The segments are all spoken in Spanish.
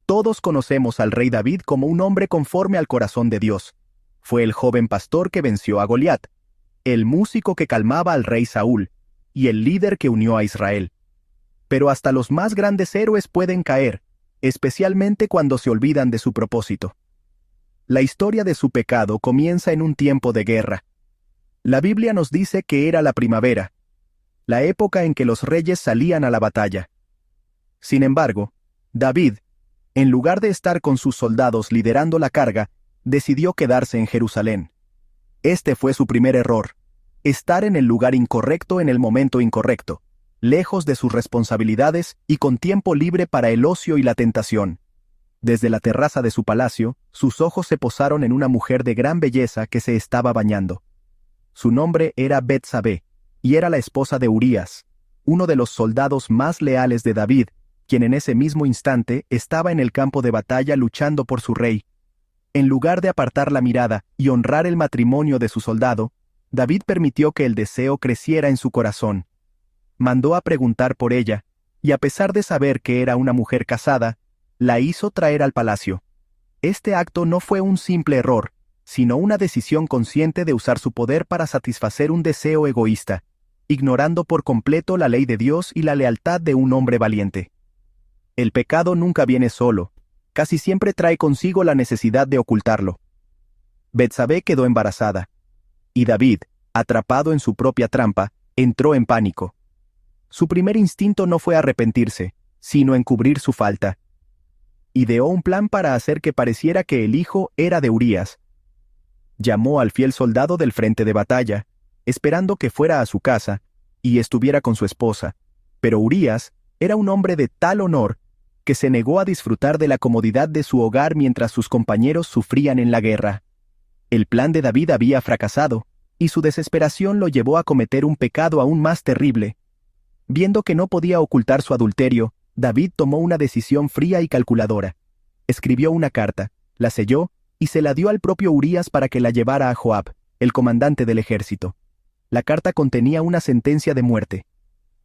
Todos conocemos al rey David como un hombre conforme al corazón de Dios. Fue el joven pastor que venció a Goliat, el músico que calmaba al rey Saúl, y el líder que unió a Israel. Pero hasta los más grandes héroes pueden caer, especialmente cuando se olvidan de su propósito. La historia de su pecado comienza en un tiempo de guerra. La Biblia nos dice que era la primavera, la época en que los reyes salían a la batalla. Sin embargo, David, en lugar de estar con sus soldados liderando la carga, decidió quedarse en Jerusalén. Este fue su primer error: estar en el lugar incorrecto en el momento incorrecto, lejos de sus responsabilidades y con tiempo libre para el ocio y la tentación. Desde la terraza de su palacio, sus ojos se posaron en una mujer de gran belleza que se estaba bañando. Su nombre era Betsabé, y era la esposa de Urías, uno de los soldados más leales de David, quien en ese mismo instante estaba en el campo de batalla luchando por su rey. En lugar de apartar la mirada y honrar el matrimonio de su soldado, David permitió que el deseo creciera en su corazón. Mandó a preguntar por ella, y a pesar de saber que era una mujer casada, la hizo traer al palacio. Este acto no fue un simple error, sino una decisión consciente de usar su poder para satisfacer un deseo egoísta, ignorando por completo la ley de Dios y la lealtad de un hombre valiente. El pecado nunca viene solo, casi siempre trae consigo la necesidad de ocultarlo. Betsabé quedó embarazada, y David, atrapado en su propia trampa, entró en pánico. Su primer instinto no fue arrepentirse, sino encubrir su falta. Ideó un plan para hacer que pareciera que el hijo era de Urías. Llamó al fiel soldado del frente de batalla, esperando que fuera a su casa y estuviera con su esposa, pero Urías era un hombre de tal honor que se negó a disfrutar de la comodidad de su hogar mientras sus compañeros sufrían en la guerra. El plan de David había fracasado, y su desesperación lo llevó a cometer un pecado aún más terrible. Viendo que no podía ocultar su adulterio, David tomó una decisión fría y calculadora. Escribió una carta, la selló y se la dio al propio Urías para que la llevara a Joab, el comandante del ejército. La carta contenía una sentencia de muerte.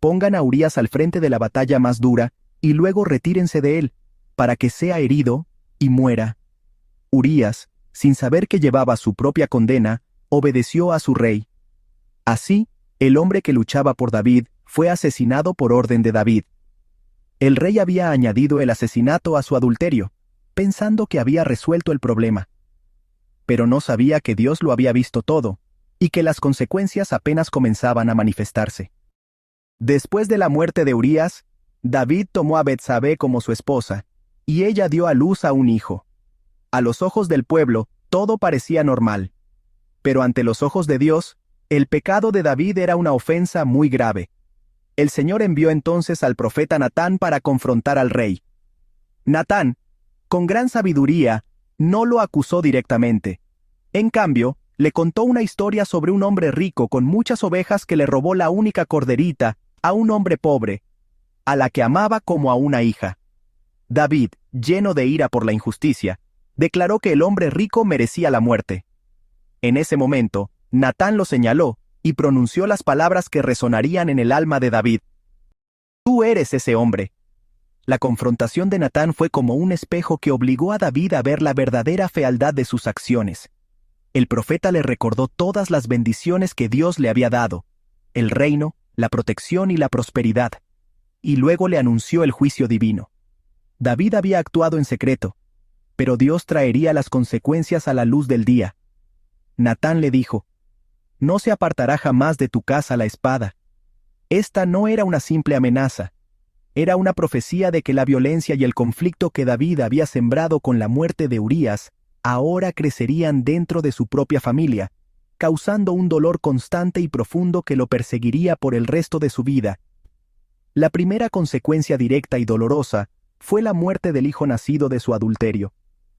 Pongan a Urías al frente de la batalla más dura y luego retírense de él, para que sea herido y muera. Urías, sin saber que llevaba su propia condena, obedeció a su rey. Así, el hombre que luchaba por David fue asesinado por orden de David. El rey había añadido el asesinato a su adulterio, pensando que había resuelto el problema. Pero no sabía que Dios lo había visto todo, y que las consecuencias apenas comenzaban a manifestarse. Después de la muerte de Urías, David tomó a Betsabé como su esposa, y ella dio a luz a un hijo. A los ojos del pueblo, todo parecía normal. Pero ante los ojos de Dios, el pecado de David era una ofensa muy grave. El Señor envió entonces al profeta Natán para confrontar al rey. Natán, con gran sabiduría, no lo acusó directamente. En cambio, le contó una historia sobre un hombre rico con muchas ovejas que le robó la única corderita a un hombre pobre, a la que amaba como a una hija. David, lleno de ira por la injusticia, declaró que el hombre rico merecía la muerte. En ese momento, Natán lo señaló y pronunció las palabras que resonarían en el alma de David. Tú eres ese hombre. La confrontación de Natán fue como un espejo que obligó a David a ver la verdadera fealdad de sus acciones. El profeta le recordó todas las bendiciones que Dios le había dado, el reino, la protección y la prosperidad, y luego le anunció el juicio divino. David había actuado en secreto, pero Dios traería las consecuencias a la luz del día. Natán le dijo: no se apartará jamás de tu casa la espada. Esta no era una simple amenaza, era una profecía de que la violencia y el conflicto que David había sembrado con la muerte de Urías ahora crecerían dentro de su propia familia, causando un dolor constante y profundo que lo perseguiría por el resto de su vida. La primera consecuencia directa y dolorosa fue la muerte del hijo nacido de su adulterio.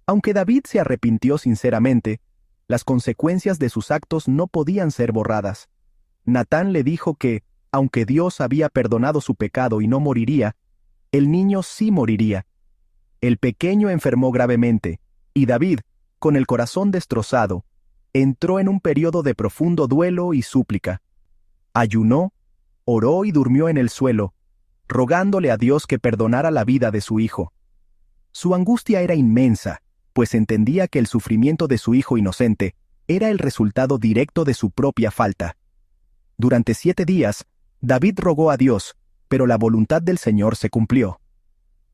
Aunque David se arrepintió sinceramente, las consecuencias de sus actos no podían ser borradas. Natán le dijo que, aunque Dios había perdonado su pecado y no moriría, el niño sí moriría. El pequeño enfermó gravemente, y David, con el corazón destrozado, entró en un periodo de profundo duelo y súplica. Ayunó, oró y durmió en el suelo, rogándole a Dios que perdonara la vida de su hijo. Su angustia era inmensa, pues entendía que el sufrimiento de su hijo inocente era el resultado directo de su propia falta. Durante 7 días, David rogó a Dios, pero la voluntad del Señor se cumplió.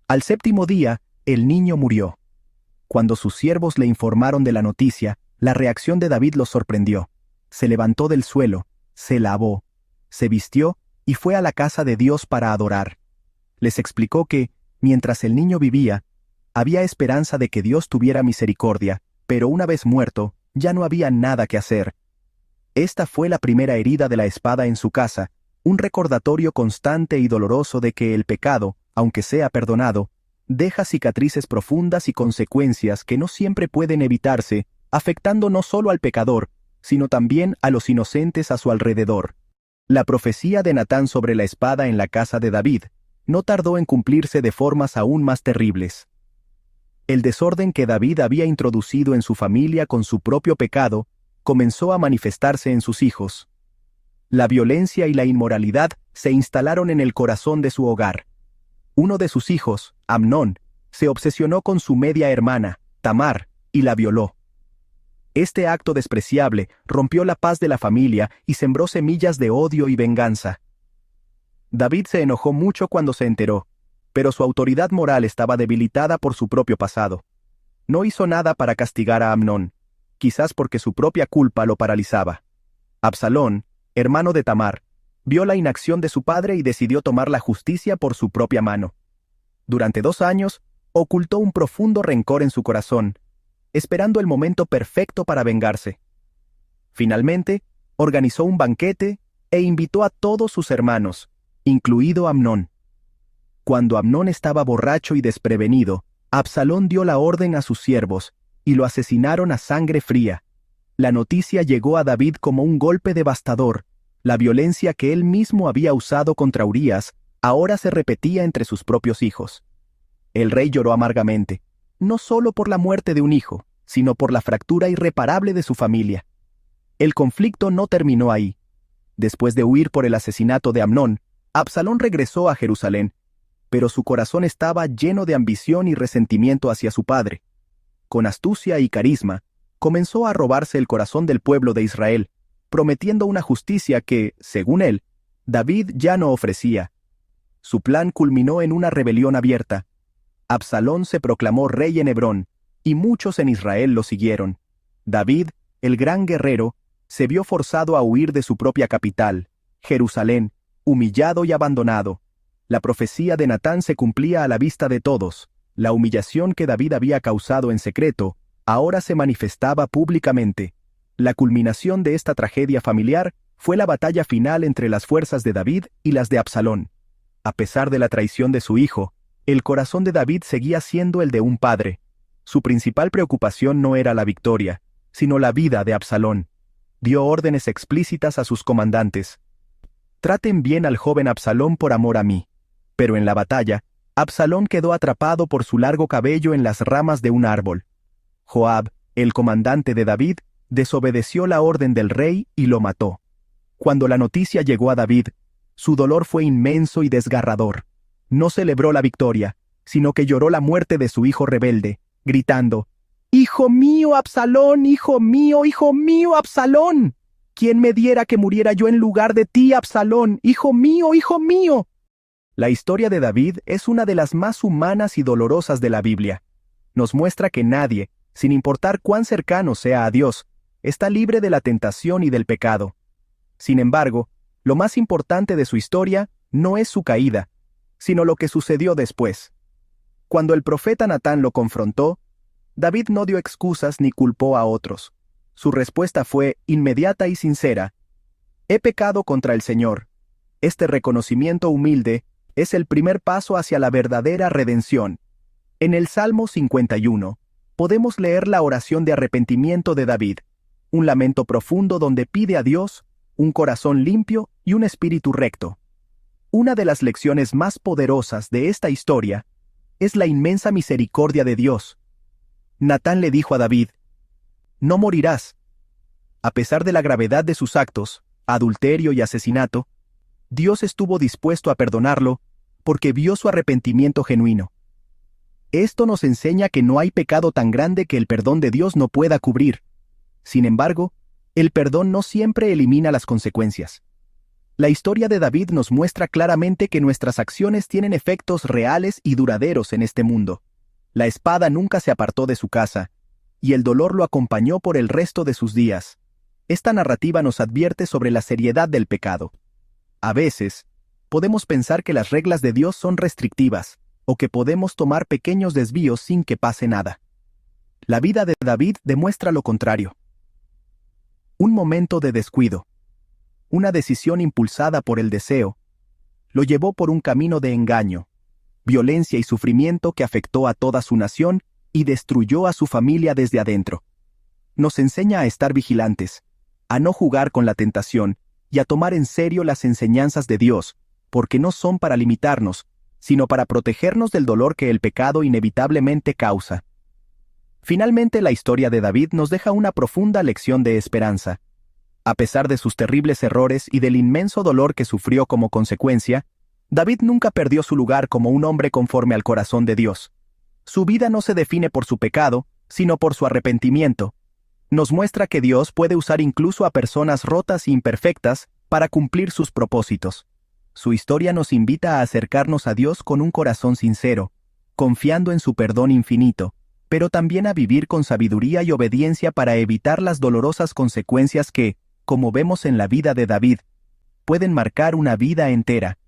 Al 7º día, el niño murió. Cuando sus siervos le informaron de la noticia, la reacción de David los sorprendió. Se levantó del suelo, se lavó, se vistió y fue a la casa de Dios para adorar. Les explicó que, mientras el niño vivía, había esperanza de que Dios tuviera misericordia, pero una vez muerto, ya no había nada que hacer. Esta fue la primera herida de la espada en su casa, un recordatorio constante y doloroso de que el pecado, aunque sea perdonado, deja cicatrices profundas y consecuencias que no siempre pueden evitarse, afectando no solo al pecador, sino también a los inocentes a su alrededor. La profecía de Natán sobre la espada en la casa de David no tardó en cumplirse de formas aún más terribles. El desorden que David había introducido en su familia con su propio pecado comenzó a manifestarse en sus hijos. La violencia y la inmoralidad se instalaron en el corazón de su hogar. Uno de sus hijos, Amnón, se obsesionó con su media hermana, Tamar, y la violó. Este acto despreciable rompió la paz de la familia y sembró semillas de odio y venganza. David se enojó mucho cuando se enteró, pero su autoridad moral estaba debilitada por su propio pasado. No hizo nada para castigar a Amnón, quizás porque su propia culpa lo paralizaba. Absalón, hermano de Tamar, vio la inacción de su padre y decidió tomar la justicia por su propia mano. Durante 2 años, ocultó un profundo rencor en su corazón, esperando el momento perfecto para vengarse. Finalmente, organizó un banquete e invitó a todos sus hermanos, incluido Amnón. Cuando Amnón estaba borracho y desprevenido, Absalón dio la orden a sus siervos, y lo asesinaron a sangre fría. La noticia llegó a David como un golpe devastador. La violencia que él mismo había usado contra Urías ahora se repetía entre sus propios hijos. El rey lloró amargamente, no solo por la muerte de un hijo, sino por la fractura irreparable de su familia. El conflicto no terminó ahí. Después de huir por el asesinato de Amnón, Absalón regresó a Jerusalén, pero su corazón estaba lleno de ambición y resentimiento hacia su padre. Con astucia y carisma, comenzó a robarse el corazón del pueblo de Israel, prometiendo una justicia que, según él, David ya no ofrecía. Su plan culminó en una rebelión abierta. Absalón se proclamó rey en Hebrón, y muchos en Israel lo siguieron. David, el gran guerrero, se vio forzado a huir de su propia capital, Jerusalén, humillado y abandonado. La profecía de Natán se cumplía a la vista de todos. La humillación que David había causado en secreto, ahora se manifestaba públicamente. La culminación de esta tragedia familiar fue la batalla final entre las fuerzas de David y las de Absalón. A pesar de la traición de su hijo, el corazón de David seguía siendo el de un padre. Su principal preocupación no era la victoria, sino la vida de Absalón. Dio órdenes explícitas a sus comandantes. Traten bien al joven Absalón por amor a mí. Pero en la batalla, Absalón quedó atrapado por su largo cabello en las ramas de un árbol. Joab, el comandante de David, desobedeció la orden del rey y lo mató. Cuando la noticia llegó a David, su dolor fue inmenso y desgarrador. No celebró la victoria, sino que lloró la muerte de su hijo rebelde, gritando: «¡Hijo mío, Absalón! ¡Hijo mío, Absalón! ¿Quién me diera que muriera yo en lugar de ti, Absalón! ¡Hijo mío, hijo mío!». La historia de David es una de las más humanas y dolorosas de la Biblia. Nos muestra que nadie, sin importar cuán cercano sea a Dios, está libre de la tentación y del pecado. Sin embargo, lo más importante de su historia no es su caída, sino lo que sucedió después. Cuando el profeta Natán lo confrontó, David no dio excusas ni culpó a otros. Su respuesta fue inmediata y sincera: «He pecado contra el Señor». Este reconocimiento humilde es el primer paso hacia la verdadera redención. En el Salmo 51, podemos leer la oración de arrepentimiento de David, un lamento profundo donde pide a Dios un corazón limpio y un espíritu recto. Una de las lecciones más poderosas de esta historia es la inmensa misericordia de Dios. Natán le dijo a David: «No morirás». A pesar de la gravedad de sus actos, adulterio y asesinato, Dios estuvo dispuesto a perdonarlo porque vio su arrepentimiento genuino. Esto nos enseña que no hay pecado tan grande que el perdón de Dios no pueda cubrir. Sin embargo, el perdón no siempre elimina las consecuencias. La historia de David nos muestra claramente que nuestras acciones tienen efectos reales y duraderos en este mundo. La espada nunca se apartó de su casa, y el dolor lo acompañó por el resto de sus días. Esta narrativa nos advierte sobre la seriedad del pecado. A veces, podemos pensar que las reglas de Dios son restrictivas, o que podemos tomar pequeños desvíos sin que pase nada. La vida de David demuestra lo contrario. Un momento de descuido, una decisión impulsada por el deseo, lo llevó por un camino de engaño, violencia y sufrimiento que afectó a toda su nación y destruyó a su familia desde adentro. Nos enseña a estar vigilantes, a no jugar con la tentación y a tomar en serio las enseñanzas de Dios, porque no son para limitarnos, sino para protegernos del dolor que el pecado inevitablemente causa. Finalmente, la historia de David nos deja una profunda lección de esperanza. A pesar de sus terribles errores y del inmenso dolor que sufrió como consecuencia, David nunca perdió su lugar como un hombre conforme al corazón de Dios. Su vida no se define por su pecado, sino por su arrepentimiento. Nos muestra que Dios puede usar incluso a personas rotas e imperfectas para cumplir sus propósitos. Su historia nos invita a acercarnos a Dios con un corazón sincero, confiando en su perdón infinito, pero también a vivir con sabiduría y obediencia para evitar las dolorosas consecuencias que, como vemos en la vida de David, pueden marcar una vida entera.